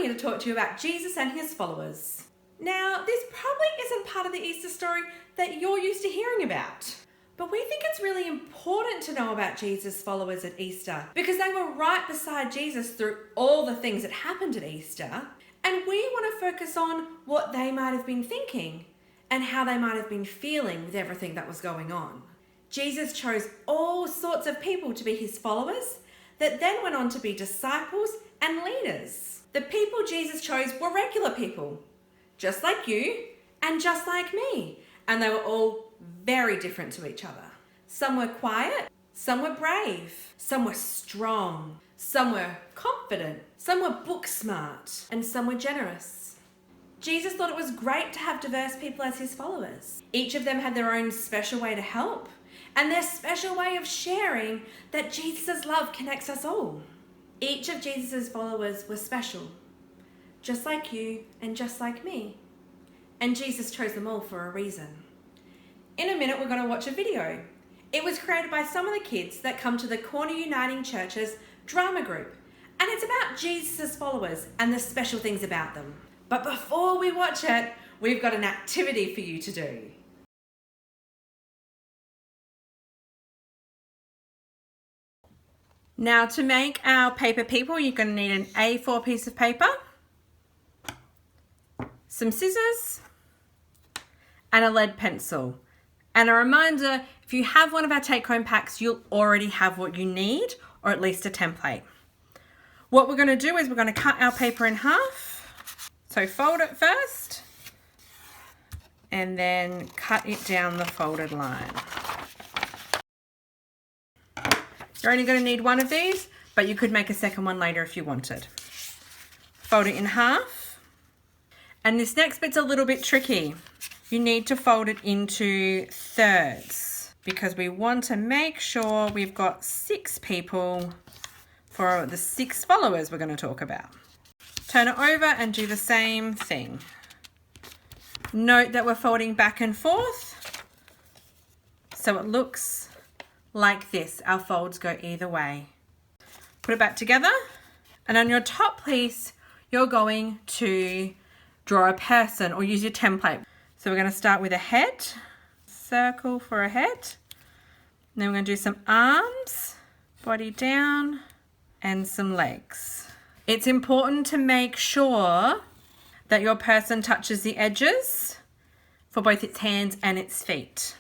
here to talk to you about Jesus and his followers. Now, this probably isn't part of the Easter story that you're used to hearing about. But we think it's really important to know about Jesus' followers at Easter because they were right beside Jesus through all the things that happened at Easter. And we want to focus on what they might have been thinking and how they might have been feeling with everything that was going on. Jesus chose all sorts of people to be his followers that then went on to be disciples and leaders. The people Jesus chose were regular people, just like you and just like me. And they were all very different to each other. Some were quiet, some were brave, some were strong, some were confident, some were book smart, and some were generous. Jesus thought it was great to have diverse people as his followers. Each of them had their own special way to help and their special way of sharing that Jesus' love connects us all. Each of Jesus' followers was special, just like you and just like me. And Jesus chose them all for a reason. In a minute, we're going to watch a video. It was created by some of the kids that come to the Corner Uniting Church's drama group. And it's about Jesus' followers and the special things about them. But before we watch it, we've got an activity for you to do. Now, to make our paper people, you're going to need an A4 piece of paper, some scissors, and a lead pencil. And a reminder, if you have one of our take-home packs, you'll already have what you need, or at least a template. What we're going to do is we're going to cut our paper in half. So fold it first, and then cut it down the folded line. You're only going to need one of these, but you could make a second one later if you wanted. Fold it in half. And this next bit's a little bit tricky. You need to fold it into thirds because we want to make sure we've got 6 people for the 6 followers we're going to talk about. Turn it over and do the same thing. Note that we're folding back and forth so it looks like this. Our folds go either way. Put it back together, and on your top piece you're going to draw a person or use your template. So we're going to start with a head, circle for a head, and then we're going to do some arms, body down, and some legs. It's important to make sure that your person touches the edges for both its hands and its feet.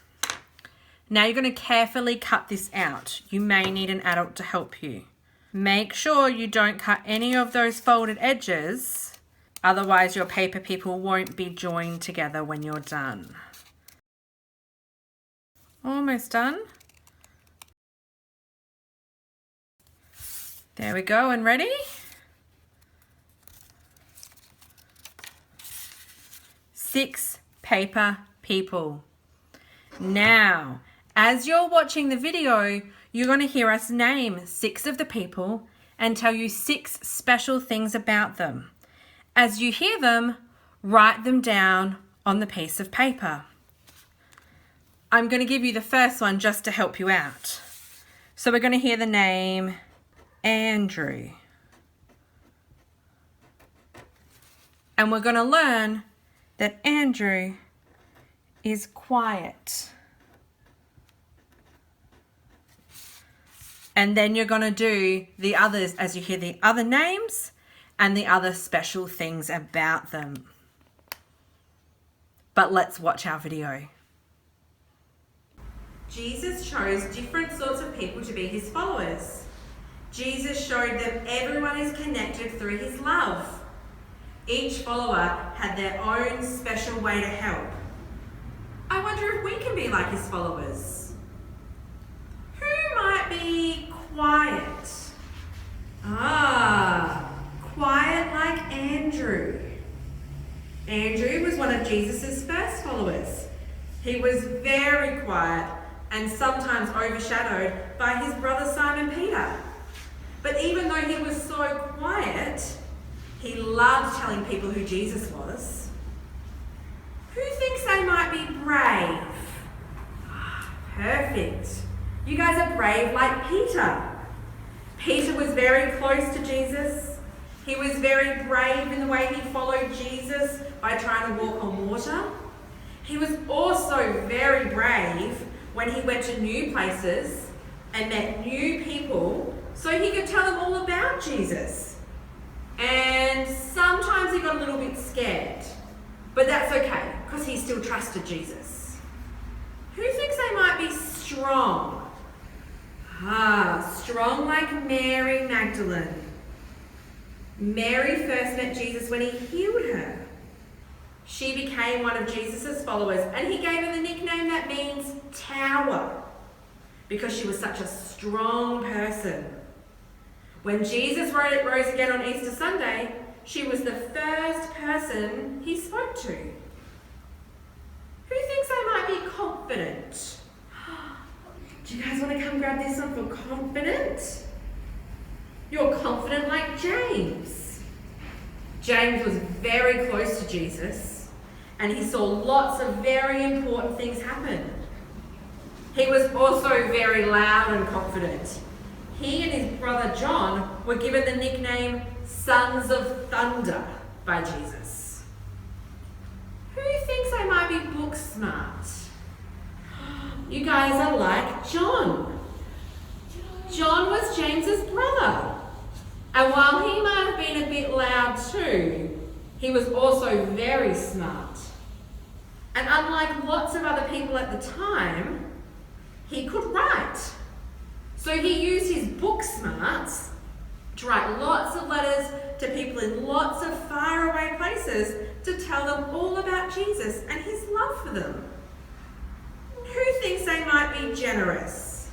Now you're going to carefully cut this out. You may need an adult to help you. Make sure you don't cut any of those folded edges, otherwise your paper people won't be joined together when you're done. Almost done. There we go, and ready? Six paper people. Now, as you're watching the video, you're going to hear us name 6 of the people and tell you 6 special things about them. As you hear them, write them down on the piece of paper. I'm going to give you the first one just to help you out. So we're going to hear the name Andrew. And we're going to learn that Andrew is quiet. And then you're going to do the others as you hear the other names and the other special things about them. But let's watch our video. Jesus chose different sorts of people to be his followers. Jesus showed them everyone is connected through his love. Each follower had their own special way to help. I wonder if we can be like his followers. Who might be quiet? Quiet like Andrew. Andrew was one of Jesus' first followers. He was very quiet and sometimes overshadowed by his brother Simon Peter. But even though he was so quiet, he loved telling people who Jesus was. Who thinks they might be brave? Perfect. You guys are brave like Peter. Peter was very close to Jesus. He was very brave in the way he followed Jesus by trying to walk on water. He was also very brave when he went to new places and met new people so he could tell them all about Jesus. And sometimes he got a little bit scared, but that's okay because he still trusted Jesus. Who thinks they might be strong? Strong like Mary Magdalene. Mary first met Jesus when he healed her. She became one of Jesus' followers and he gave her the nickname that means tower because she was such a strong person. When Jesus rose again on Easter Sunday, she was the first person he spoke to. Who thinks they might be confident? Do you guys want to come grab this one for confident? You're confident like James. James was very close to Jesus and he saw lots of very important things happen. He was also very loud and confident. He and his brother John were given the nickname Sons of Thunder by Jesus. Who thinks they might be book smart? You guys are like John. John was James's brother. And while he might have been a bit loud too, he was also very smart. And unlike lots of other people at the time, he could write. So he used his book smarts to write lots of letters to people in lots of faraway places to tell them all about Jesus and his love for them. Who thinks they might be generous?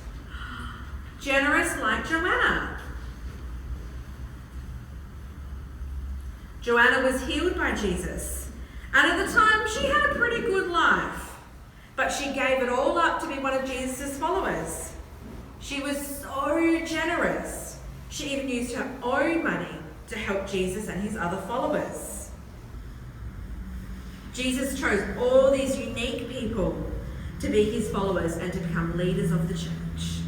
Generous like Joanna. Joanna was healed by Jesus, and at the time she had a pretty good life, but she gave it all up to be one of Jesus' followers. She was so generous, she even used her own money to help Jesus and his other followers. Jesus chose all these unique people to be his followers and to become leaders of the church.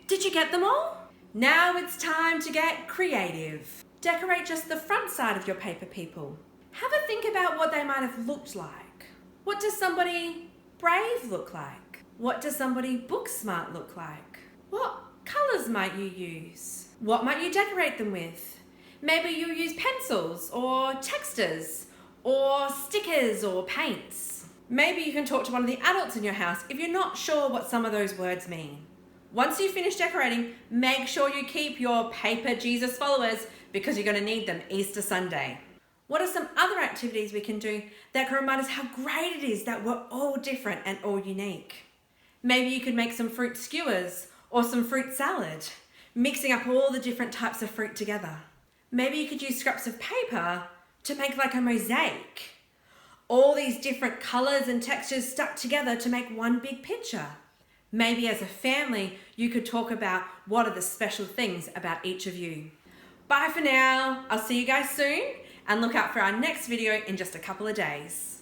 Did you get them all? Now it's time to get creative. Decorate just the front side of your paper, people. Have a think about what they might have looked like. What does somebody brave look like? What does somebody book smart look like? What colours might you use? What might you decorate them with? Maybe you'll use pencils or textures or stickers or paints. Maybe you can talk to one of the adults in your house if you're not sure what some of those words mean. Once you finish decorating, make sure you keep your paper Jesus followers because you're going to need them Easter Sunday. What are some other activities we can do that can remind us how great it is that we're all different and all unique? Maybe you could make some fruit skewers or some fruit salad, mixing up all the different types of fruit together. Maybe you could use scraps of paper to make like a mosaic. All these different colours and textures stuck together to make one big picture. Maybe as a family, you could talk about what are the special things about each of you. Bye for now. I'll see you guys soon and look out for our next video in just a couple of days.